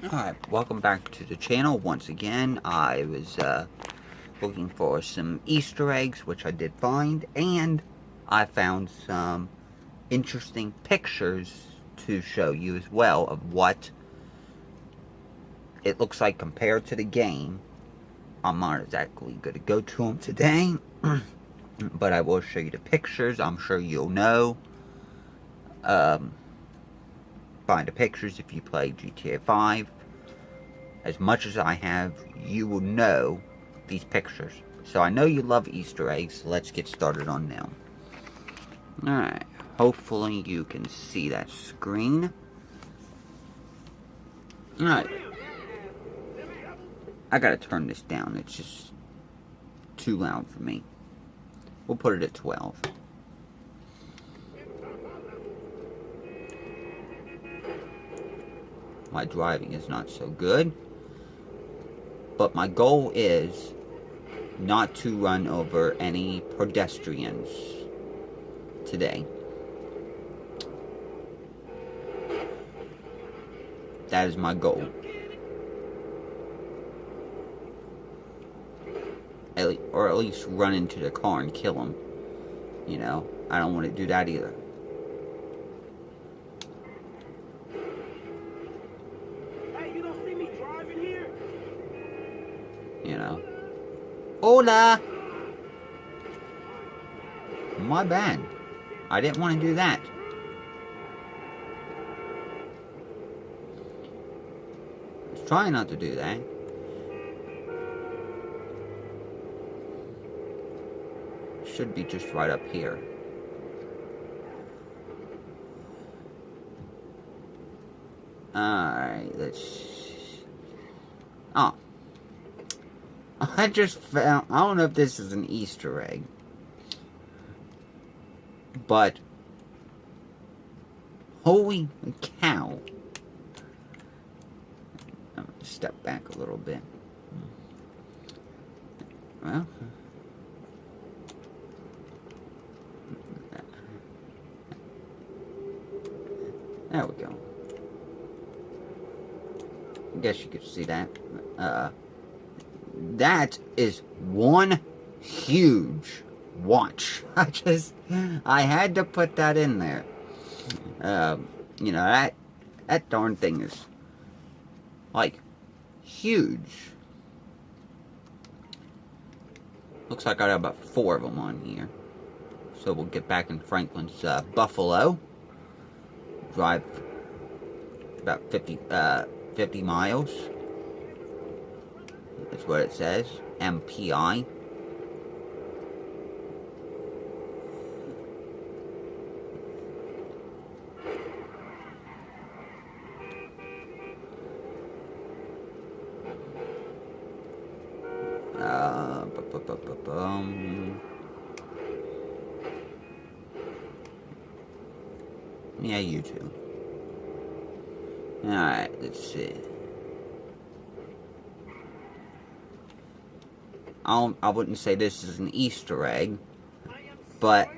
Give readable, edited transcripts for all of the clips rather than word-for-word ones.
Alright, welcome back to the channel once again. I was looking for some Easter eggs, which I did find, and I found some interesting pictures to show you as well of what it looks like compared to the game. I'm not exactly going to go to them today, but I will show you the pictures. I'm sure you'll know. Find the pictures if you play GTA 5. As much as I have, you will know these pictures. So I know you love Easter eggs, so let's get started on them. Alright, hopefully you can see that screen. Alright. I gotta turn this down, it's just too loud for me. We'll put it at 12. My driving is not so good. But my goal is not to run over any pedestrians today. That is my goal. Or at least run into the car and kill them. You know, I don't want to do that either. Hey, you don't see me driving here? You know. Hola! My bad. I didn't want to do that. I was trying not to do that. Should be just right up here. Alright, let's... Oh. I just found... I don't know if this is an Easter egg. But... Holy cow. I'm gonna step back a little bit. Well... There we go. I guess you could see that. That is one huge watch. I had to put that in there. You know, that darn thing is, like, huge. Looks like I got about 4 of them on here. So we'll get back in Franklin's Buffalo. Drive about 50 miles. That's what it says. MPI. Yeah, you too. Alright, let's see. I wouldn't say this is an Easter egg, but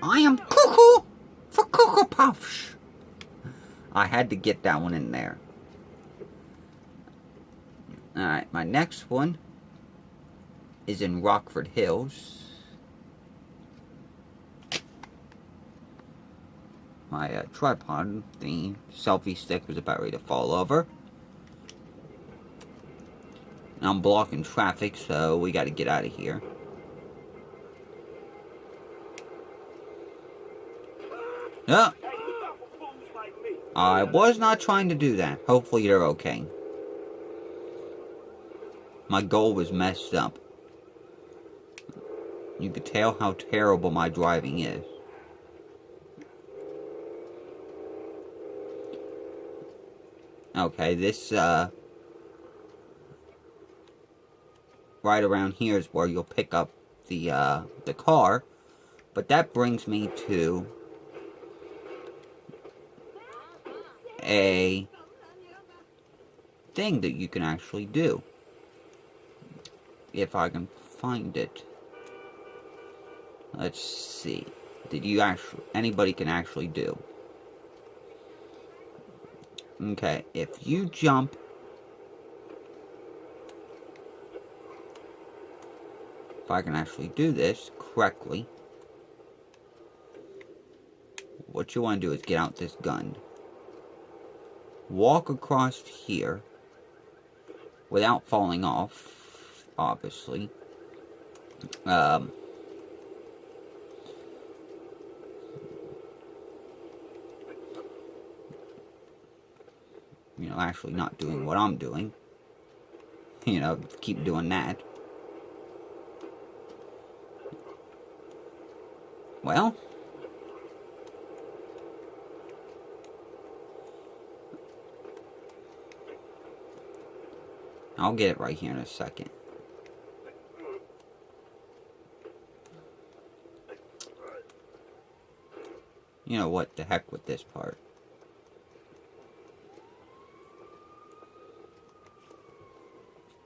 I am cuckoo for Cocoa Puffs. I had to get that one in there. Alright, my next one is in Rockford Hills. My tripod, the selfie stick, was about ready to fall over. I'm blocking traffic, so we gotta get out of here. Oh! I was not trying to do that. Hopefully you're okay. My goal was messed up. You could tell how terrible my driving is. Okay, this, right around here is where you'll pick up the car. But that brings me to a thing that you can actually do. If I can find it. Let's see. Did you actually... Anybody can actually do. Okay, if you jump... If I can actually do this correctly, what you want to do is get out this gun. Walk across here without falling off, obviously. You know, actually not doing what I'm doing. You know, keep doing that. Well, I'll get it right here in a second. You know what, the heck with this part.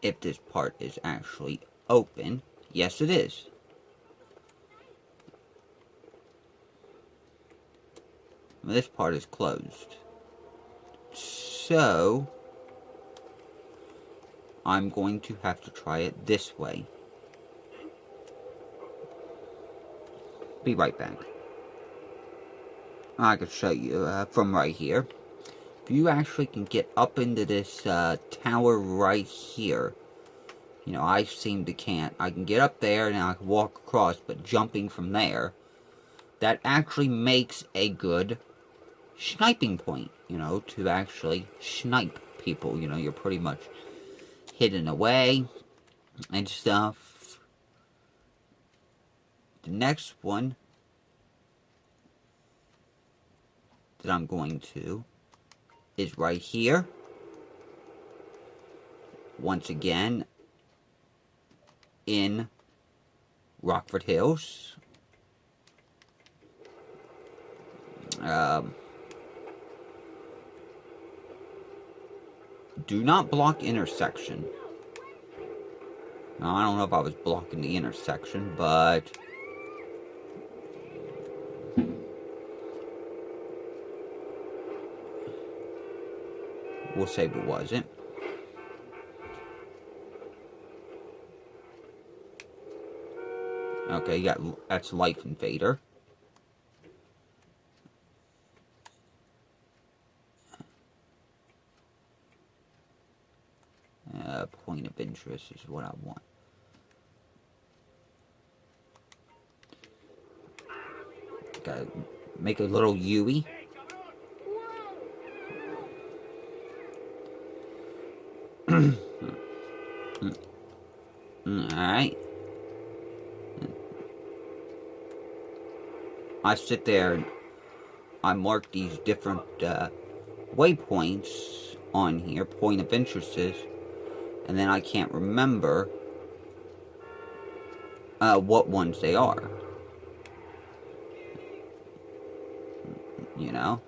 If this part is actually open, yes it is. This part is closed. So, I'm going to have to try it this way. Be right back. I could show you from right here. If you actually can get up into this tower right here, you know, I seem to can't. I can get up there and I can walk across, but jumping from there, that actually makes a good sniping point, you know, to actually snipe people. You know, you're pretty much hidden away and stuff. The next one that I'm going to is right here. Once again, in Rockford Hills. Do not block intersection. Now, I don't know if I was blocking the intersection, but we'll say it wasn't. Okay, yeah, that's Life Invader. Point of interest is what I want. Gotta make a little Yui. Alright. I sit there and I mark these different waypoints on here, point of interests, and then I can't remember what ones they are. You know?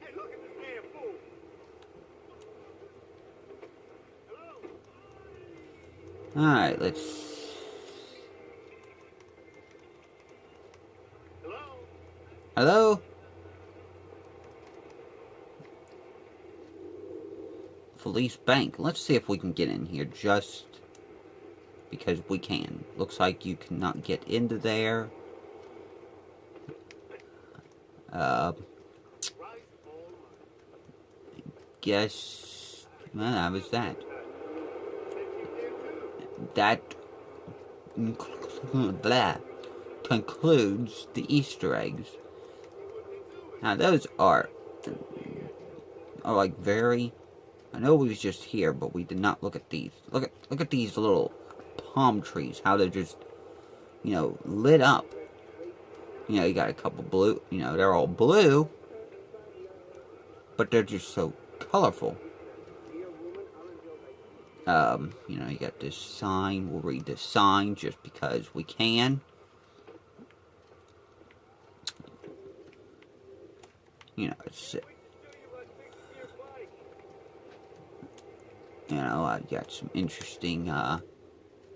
Hey, look at this damn fool. Hello? Alright, let's... Hello? Hello? Felice Bank. Let's see if we can get in here just because we can. Looks like you cannot get into there. Guess... Well, that was that. That... Blah. Concludes the Easter eggs. Now, those are like very... I know we was just here, but we did not look at these. Look at these little palm trees. How they're just, you know, lit up. You know, you got a couple blue. You know, they're all blue, but they're just so colorful. You know, you got this sign. We'll read this sign just because we can. You know, it's... You know, I've got some interesting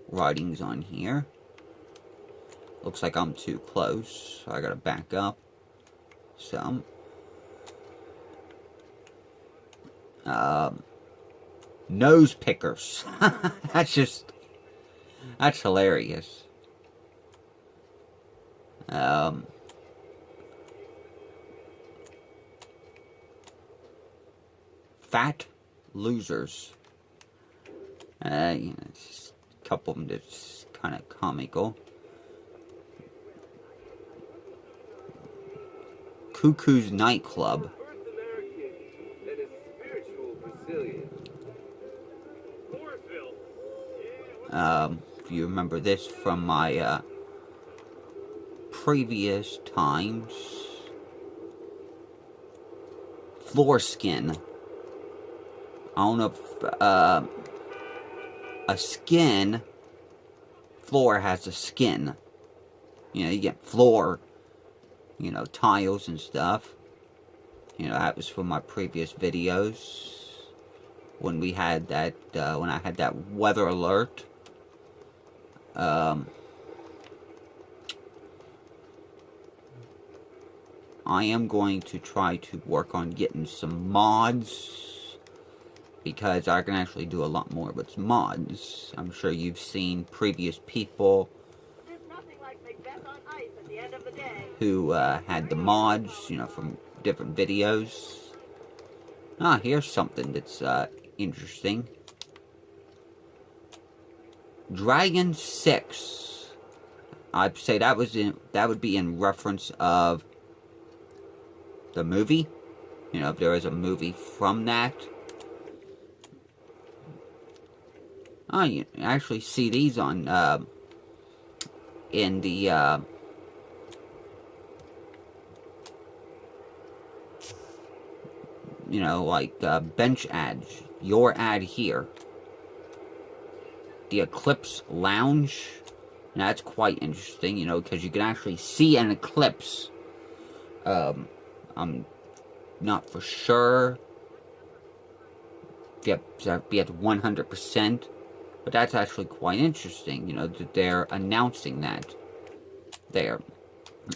writings on here. Looks like I'm too close, so I gotta back up some. Nose pickers. That's hilarious. Fat losers. Just a couple of them that's kind of comical. Cuckoo's Nightclub. First American that is spiritual Brazilian. Forestville. If you remember this from my previous times. Floor skin. I don't know if a skin, floor has a skin. You know, you get floor, you know, tiles and stuff. You know, that was from my previous videos. When we had that, when I had that weather alert. I am going to try to work on getting some mods, because I can actually do a lot more with mods. I'm sure you've seen previous people There's nothing like Macbeth on ice at the end of the day. who had the mods, you know, from different videos. Ah, here's something that's interesting. Dragon 6. I'd say that would be in reference of the movie. You know, if there is a movie from that. Oh, you actually see these on in the you know, like bench ads. Your ad here. The Eclipse Lounge. Now, that's quite interesting, you know, because you can actually see an eclipse. I'm not for sure if you have to be at 100%, but that's actually quite interesting, you know, that they're announcing that there.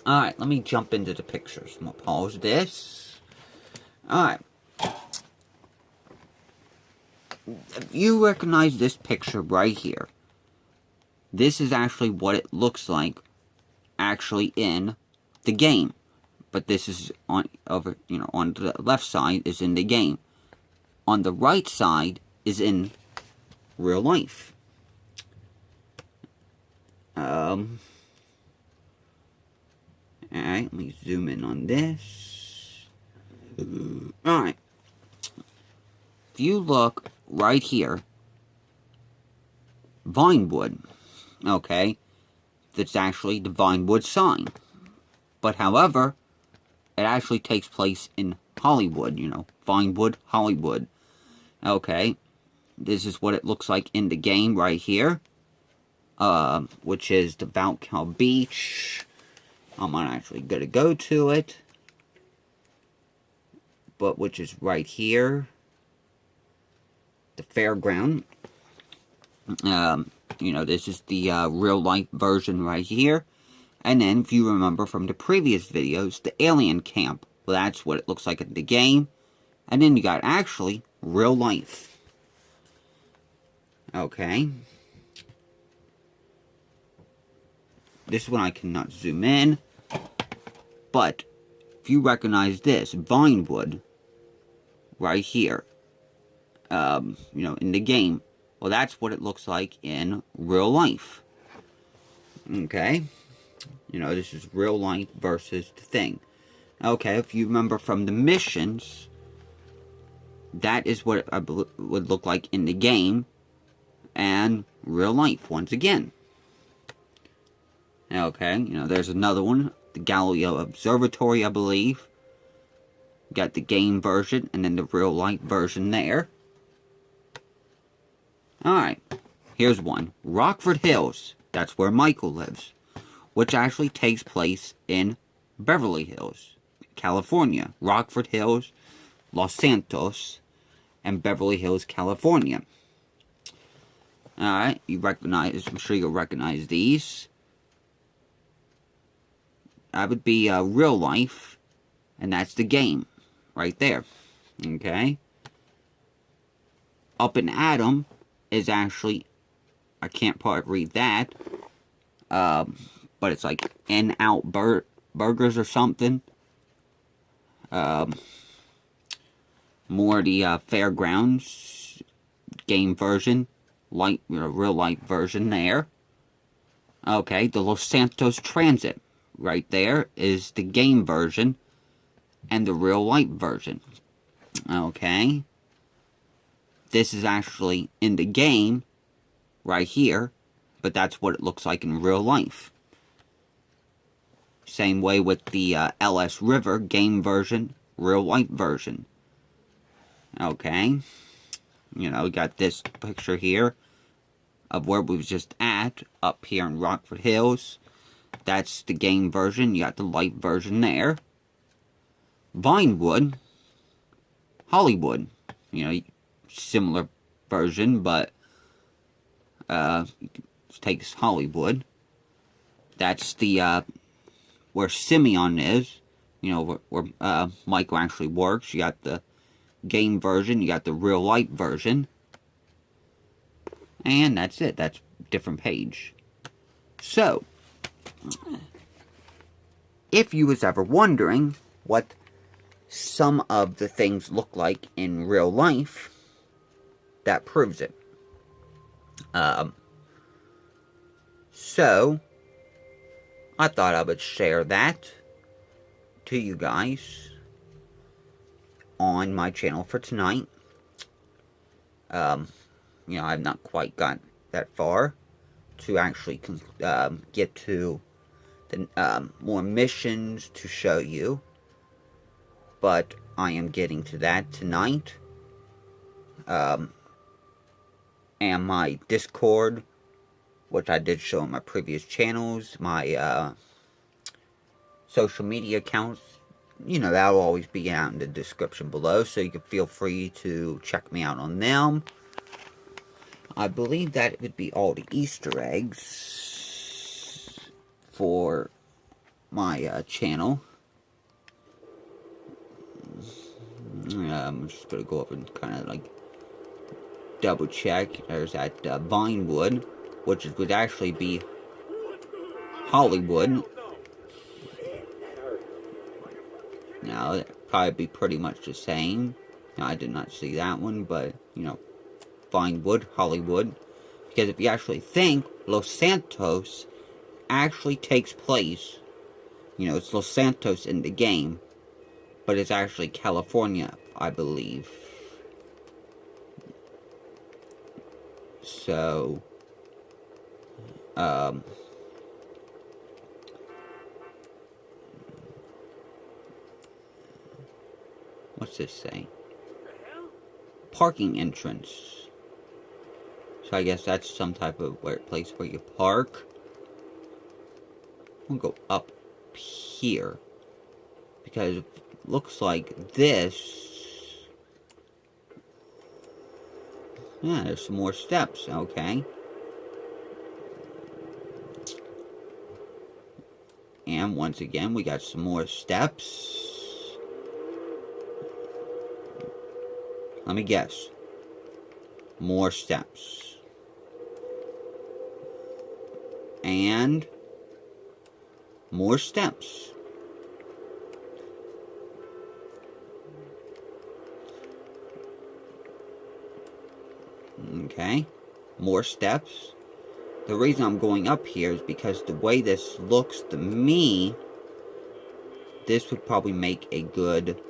Alright, let me jump into the pictures. I'm going to pause this. Alright. If you recognize this picture right here, this is actually what it looks like actually in the game. But this is on over, you know, on the left side is in the game. On the right side is in real life. Alright, let me zoom in on this. Alright. If you look right here, Vinewood, okay, that's actually the Vinewood sign. But however, it actually takes place in Hollywood, you know, Vinewood, Hollywood. Okay, this is what it looks like in the game right here, which is the Valcal Beach. I'm not actually going to go to it, but which is right here, the fairground. You know, this is the real life version right here. And then, if you remember from the previous videos, the alien camp. Well, that's what it looks like in the game. And then you got actually real life. Okay. This one I cannot zoom in. But, if you recognize this, Vinewood, right here, you know, in the game, well, that's what it looks like in real life. Okay. You know, this is real life versus the thing. Okay, if you remember from the missions, that is what it would look like in the game and real life once again. Okay, you know, there's another one, the Galileo Observatory, I believe. Got the game version and then the real life version there. Alright, here's one. Rockford Hills, that's where Michael lives, which actually takes place in Beverly Hills, California. Rockford Hills, Los Santos, and Beverly Hills, California. Alright, you recognize, I'm sure you'll recognize these. That would be real life, and that's the game, right there. Okay? Up and Atom is actually, I can't quite read that, but it's like In-Out Burgers or something. More the Fairgrounds game version, real life version there. Okay, the Los Santos Transit right there is the game version and the real life version. Okay, this is actually in the game right here, but that's what it looks like in real life. Same way with the LS River game version, real life version. Okay, you know, we got this picture here of where we was just at, up here in Rockford Hills. That's the game version. You got the light version there. Vinewood, Hollywood, you know, similar version, but takes Hollywood. That's the where Simeon is, you know, where Michael actually works. You got the game version, you got the real life version, and that's it. That's a different page. So, if you was ever wondering what some of the things look like in real life, that proves it. So, I thought I would share that to you guys on my channel for tonight. You know, I've not quite got that far to actually get to the more missions to show you, but I am getting to that tonight. And my Discord, which I did show in my previous channels, my social media accounts, you know, that'll always be out in the description below, so you can feel free to check me out on them. I believe that would be all the Easter eggs for my channel. I'm just going to go up and kind of like double check. There's that Vinewood, which would actually be Hollywood. Now, that'd probably be pretty much the same. Now, I did not see that one, but, you know, Vinewood, Hollywood. Because if you actually think, Los Santos actually takes place, you know, it's Los Santos in the game, but it's actually California, I believe. So, what's this say? Parking entrance. So I guess that's some type of place where you park. We'll go up here, because it looks like this. Yeah, there's some more steps. Okay. And once again, we got some more steps. Let me guess. More steps. And more steps. Okay. More steps. The reason I'm going up here is because the way this looks to me, this would probably make a good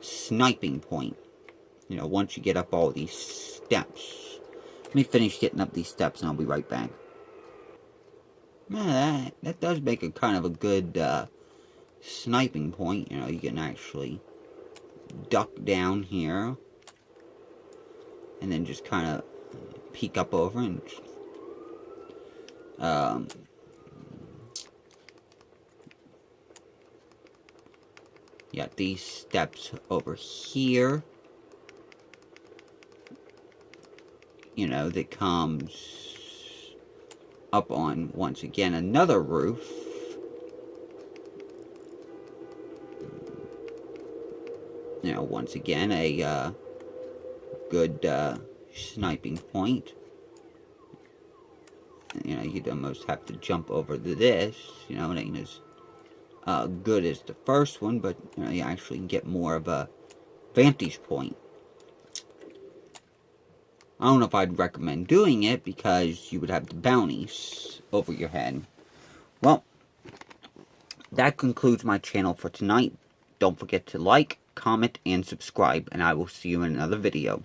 sniping point. You know, once you get up all these steps. Let me finish getting up these steps and I'll be right back. Man, that does make a kind of a good sniping point. You know, you can actually duck down here and then just kind of peek up over and got these steps over here, you know, that comes up on, once again, another roof. You know, once again, a good sniping point. You know, you'd almost have to jump over to this. You know, it ain't as good as the first one, but you know, you actually can get more of a vantage point. I don't know if I'd recommend doing it because you would have the bounties over your head. Well, that concludes my channel for tonight. Don't forget to like, comment, and subscribe, and I will see you in another video.